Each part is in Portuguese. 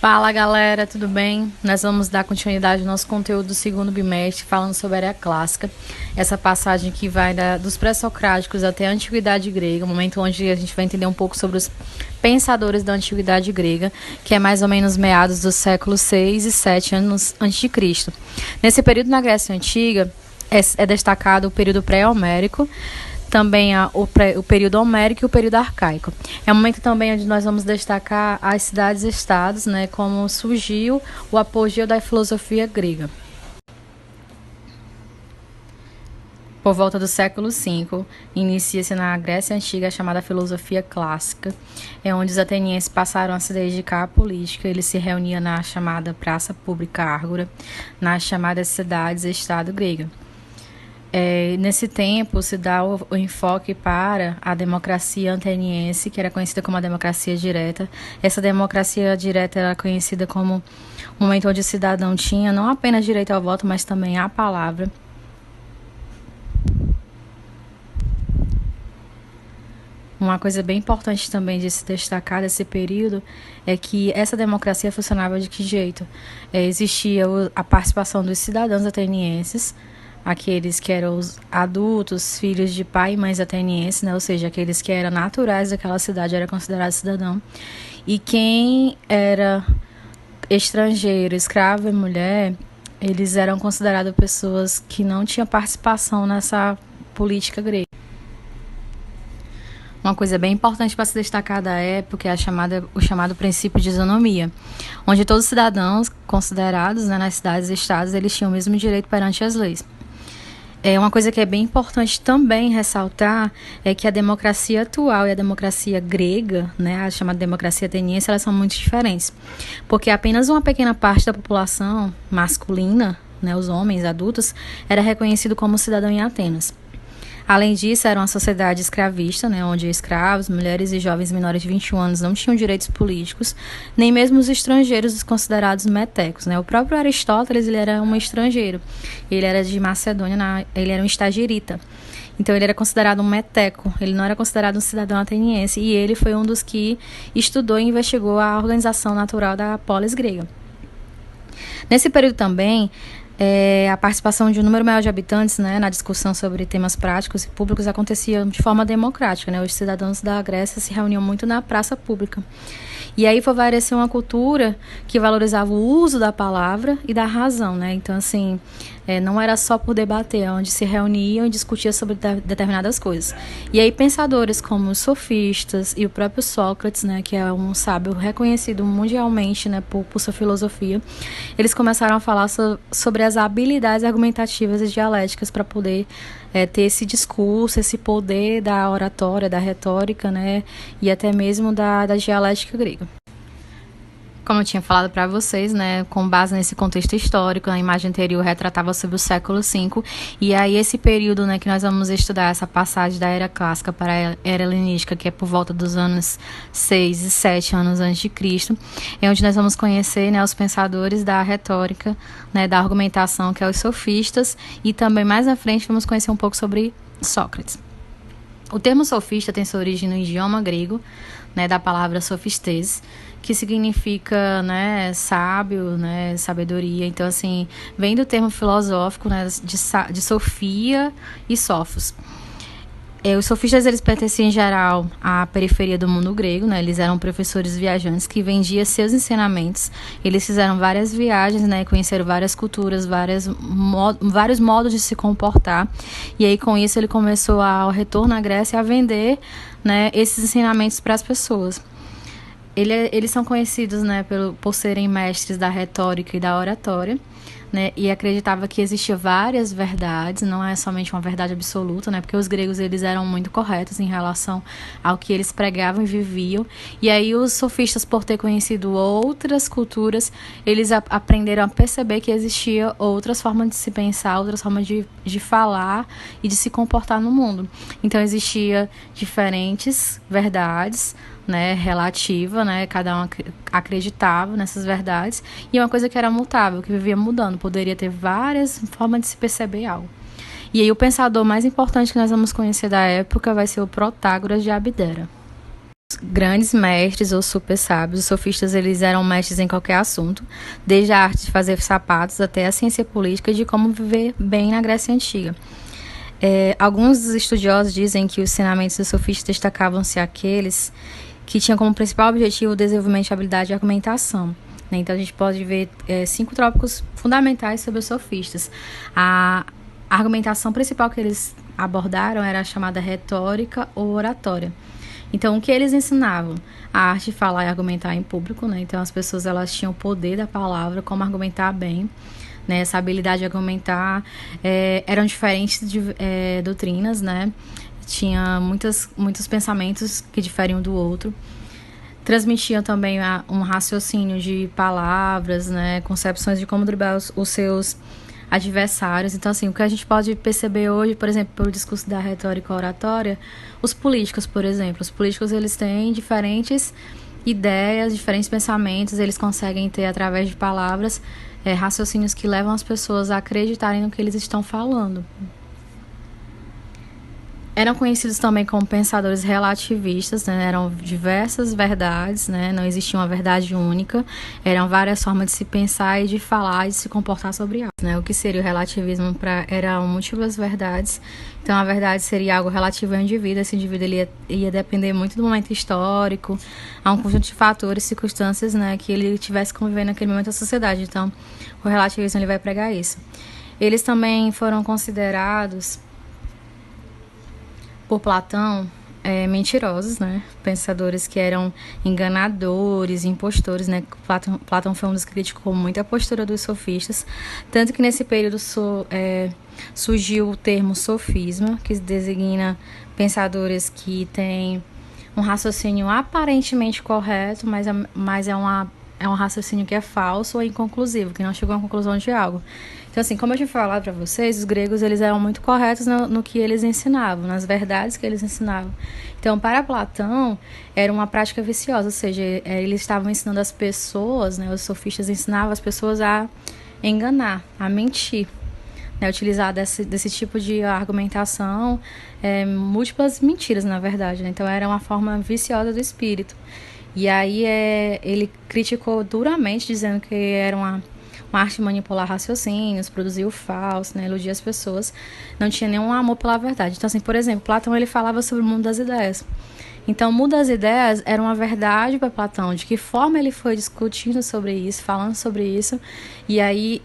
Fala galera, tudo bem? Nós vamos dar continuidade ao nosso conteúdo do segundo bimestre, falando sobre a era clássica. Essa passagem que vai dos pré-socráticos até a antiguidade grega, um momento onde a gente vai entender um pouco sobre os pensadores da antiguidade grega, que é mais ou menos meados dos séculos 6 e 7 anos antes de Cristo. Nesse período na Grécia Antiga é destacado o período pré-homérico, também o período homérico e o período arcaico. É um momento também onde nós vamos destacar as cidades-estados, né, como surgiu o apogeu da filosofia grega. Por volta do século V, inicia-se na Grécia Antiga a chamada filosofia clássica, onde os atenienses passaram a se dedicar à política. Eles se reuniam na chamada praça pública ágora, nas chamadas cidades-estado grega. Nesse tempo se dá o enfoque para a democracia ateniense, que era conhecida como a democracia direta. Essa democracia direta era conhecida como um momento onde o cidadão tinha não apenas direito ao voto, mas também à palavra. Uma coisa bem importante também de se destacar desse período é que essa democracia funcionava de que jeito? Existia a participação dos cidadãos atenienses, aqueles que eram os adultos, filhos de pai e mães atenienses, né? Ou seja, aqueles que eram naturais daquela cidade era considerado cidadão. E quem era estrangeiro, escravo e mulher, eles eram considerados pessoas que não tinham participação nessa política grega. Uma coisa bem importante para se destacar da época é o chamado princípio de isonomia, onde todos os cidadãos considerados, né, nas cidades e estados, eles tinham o mesmo direito perante as leis. Uma coisa que é bem importante também ressaltar é que a democracia atual e a democracia grega, né, a chamada democracia ateniense, elas são muito diferentes. Porque apenas uma pequena parte da população masculina, né, os homens adultos, era reconhecido como cidadão em Atenas. Além disso, era uma sociedade escravista, né, onde escravos, mulheres e jovens menores de 21 anos não tinham direitos políticos, nem mesmo os estrangeiros considerados metecos, né. O próprio Aristóteles, ele era um estrangeiro, ele era de Macedônia, ele era um estagirita. Então, ele era considerado um meteco, ele não era considerado um cidadão ateniense, e ele foi um dos que estudou e investigou a organização natural da polis grega. Nesse período também, a participação de um número maior de habitantes, né, na discussão sobre temas práticos e públicos acontecia de forma democrática, né? Os cidadãos da Grécia se reuniam muito na praça pública. E aí favoreceu uma cultura que valorizava o uso da palavra e da razão, né? Então, assim, não era só por debater, onde se reuniam e discutiam sobre determinadas coisas. E aí pensadores como os sofistas e o próprio Sócrates, né, que é um sábio reconhecido mundialmente, né, por sua filosofia, eles começaram a falar sobre as habilidades argumentativas e dialéticas para poder ter esse discurso, esse poder da oratória, da retórica, né, e até mesmo da dialética grega. Como eu tinha falado para vocês, né, com base nesse contexto histórico, a imagem anterior retratava sobre o século V, e aí esse período, né, que nós vamos estudar, essa passagem da era clássica para a era helenística, que é por volta dos anos 6 e 7 anos antes de Cristo, é onde nós vamos conhecer, né, os pensadores da retórica, né, da argumentação, que é os sofistas, e também mais à frente vamos conhecer um pouco sobre Sócrates. O termo sofista tem sua origem no idioma grego, né, da palavra sophistes, que significa, né, sábio, né, sabedoria. Então, assim, vem do termo filosófico, né, de Sofia e Sofos. Os sofistas, eles pertenciam em geral à periferia do mundo grego, né? Eles eram professores viajantes que vendiam seus ensinamentos. Eles fizeram várias viagens, né? Conheceram várias culturas, vários modos de se comportar. E aí, com isso, ele começou, ao retorno à Grécia, a vender, né, esses ensinamentos para as pessoas. Eles são conhecidos, né, por serem mestres da retórica e da oratória, né, e acreditava que existia várias verdades, não é somente uma verdade absoluta, né, porque os gregos, eles eram muito corretos em relação ao que eles pregavam e viviam, e aí os sofistas, por ter conhecido outras culturas, eles aprenderam a perceber que existia outras formas de se pensar, outras formas de falar e de se comportar no mundo. Então existia diferentes verdades, né, relativa, né, cada um acreditava nessas verdades, e uma coisa que era mutável, que vivia mudando, poderia ter várias formas de se perceber algo. E aí o pensador mais importante que nós vamos conhecer da época vai ser o Protágoras de Abdera. Grandes mestres ou super sábios, os sofistas eles eram mestres em qualquer assunto, desde a arte de fazer sapatos até a ciência política de como viver bem na Grécia Antiga. Alguns estudiosos dizem que os ensinamentos dos sofistas destacavam-se aqueles que tinham como principal objetivo o desenvolvimento de habilidade de argumentação. Então a gente pode ver 5 tópicos fundamentais sobre os sofistas. A argumentação principal que eles abordaram era a chamada retórica ou oratória. Então, o que eles ensinavam? A arte de falar e argumentar em público, né? Então, as pessoas elas tinham o poder da palavra, como argumentar bem, né? Essa habilidade de argumentar. Eram diferentes doutrinas, né? Tinha muitos pensamentos que diferiam do outro. Transmitiam também um raciocínio de palavras, né? Concepções de como driblar os seus adversários. Então, assim, o que a gente pode perceber hoje, por exemplo, pelo discurso da retórica oratória, os políticos, por exemplo. Os políticos, eles têm diferentes ideias, diferentes pensamentos, eles conseguem ter, através de palavras, raciocínios que levam as pessoas a acreditarem no que eles estão falando. Eram conhecidos também como pensadores relativistas, né? Eram diversas verdades, né? Não existia uma verdade única, eram várias formas de se pensar e de falar e de se comportar sobre algo, né? O que seria o relativismo? Eram múltiplas verdades, então a verdade seria algo relativo ao indivíduo, esse indivíduo ele ia depender muito do momento histórico, a um conjunto de fatores, circunstâncias, né? Que ele tivesse convivendo naquele momento da sociedade, então o relativismo ele vai pregar isso. Eles também foram considerados por Platão, mentirosos, né? Pensadores que eram enganadores, impostores, né? Platão foi um dos que criticou muito a postura dos sofistas, tanto que nesse período surgiu o termo sofisma, que designa pensadores que têm um raciocínio aparentemente correto, mas é um raciocínio que é falso ou inconclusivo, que não chegou a uma conclusão de algo. Então, assim, como eu tinha falado para vocês, os gregos eles eram muito corretos no que eles ensinavam, nas verdades que eles ensinavam. Então, para Platão, era uma prática viciosa, ou seja, eles estavam ensinando as pessoas, né, os sofistas ensinavam as pessoas a enganar, a mentir, né, utilizar desse tipo de argumentação, múltiplas mentiras, na verdade, né? Então, era uma forma viciosa do espírito. E aí ele criticou duramente, dizendo que era uma arte de manipular raciocínios, produzir o falso, né, iludir as pessoas, não tinha nenhum amor pela verdade. Então, assim, por exemplo, Platão ele falava sobre o mundo das ideias. Então, o mundo das ideias era uma verdade para Platão, de que forma ele foi discutindo sobre isso, falando sobre isso, e aí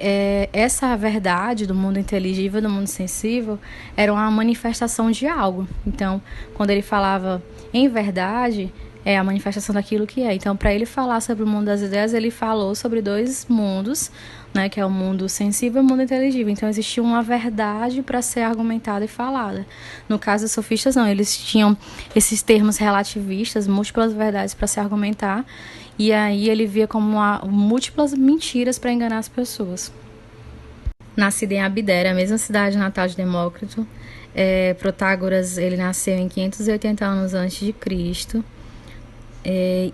essa verdade do mundo inteligível, do mundo sensível, era uma manifestação de algo. Então, quando ele falava em verdade, é a manifestação daquilo que é. Então, para ele falar sobre o mundo das ideias, ele falou sobre 2 mundos, né, que é o mundo sensível e o mundo inteligível. Então, existia uma verdade para ser argumentada e falada. No caso dos sofistas, não. Eles tinham esses termos relativistas, múltiplas verdades para se argumentar, e aí ele via como múltiplas mentiras para enganar as pessoas. Nascido em Abdera, a mesma cidade natal de Demócrito, Protágoras, ele nasceu em 580 anos antes de Cristo.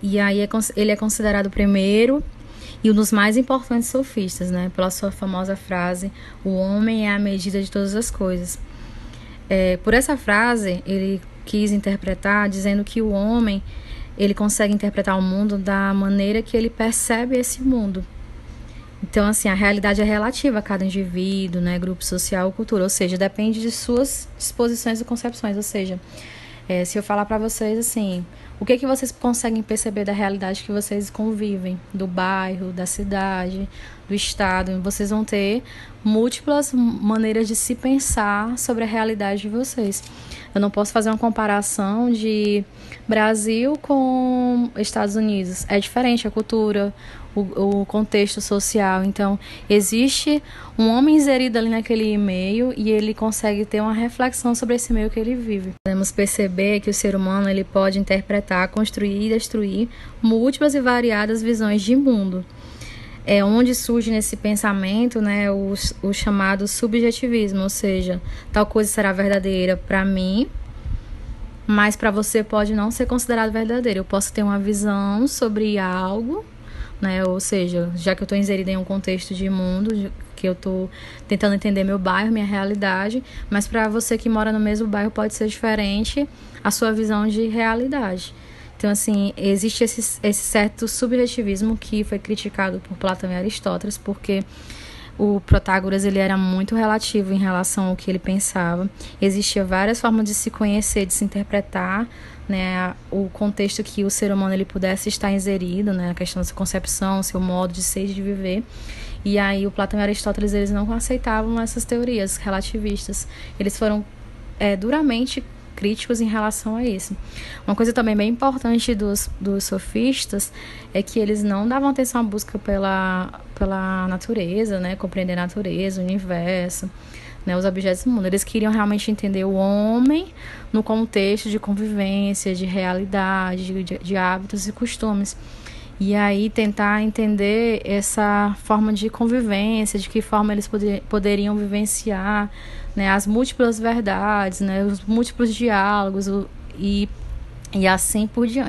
E aí ele é considerado o primeiro e um dos mais importantes sofistas, né? Pela sua famosa frase, o homem é a medida de todas as coisas. Por essa frase, ele quis interpretar dizendo que o homem ele consegue interpretar o mundo da maneira que ele percebe esse mundo. Então, assim, a realidade é relativa a cada indivíduo, né? Grupo social ou cultura, ou seja, depende de suas disposições e concepções, ou seja, se eu falar para vocês assim, o que vocês conseguem perceber da realidade que vocês convivem, do bairro, da cidade, do estado, vocês vão ter múltiplas maneiras de se pensar sobre a realidade de vocês. Eu não posso fazer uma comparação de Brasil com Estados Unidos. É diferente a cultura, o contexto social. Então, existe um homem inserido ali naquele meio e ele consegue ter uma reflexão sobre esse meio que ele vive. Podemos perceber que o ser humano ele pode interpretar, construir e destruir múltiplas e variadas visões de mundo. É onde surge nesse pensamento, né, o chamado subjetivismo, ou seja, tal coisa será verdadeira para mim, mas para você pode não ser considerado verdadeiro. Eu posso ter uma visão sobre algo, né, ou seja, já que eu estou inserida em um contexto de mundo, que eu estou tentando entender meu bairro, minha realidade, mas para você que mora no mesmo bairro pode ser diferente a sua visão de realidade. Então, assim, existe esse certo subjetivismo que foi criticado por Platão e Aristóteles, porque o Protágoras ele era muito relativo em relação ao que ele pensava. Existia várias formas de se conhecer, de se interpretar, né, o contexto que o ser humano ele pudesse estar inserido, né, a questão da sua concepção, seu modo de ser e de viver. E aí o Platão e Aristóteles eles não aceitavam essas teorias relativistas. Eles foram duramente críticos em relação a isso. Uma coisa também bem importante dos sofistas é que eles não davam atenção à busca pela natureza, né? Compreender a natureza, o universo, né? Os objetos do mundo. Eles queriam realmente entender o homem no contexto de convivência, de realidade, de hábitos e costumes. E aí tentar entender essa forma de convivência, de que forma eles poderiam vivenciar, né, as múltiplas verdades, né, os múltiplos diálogos e assim por diante.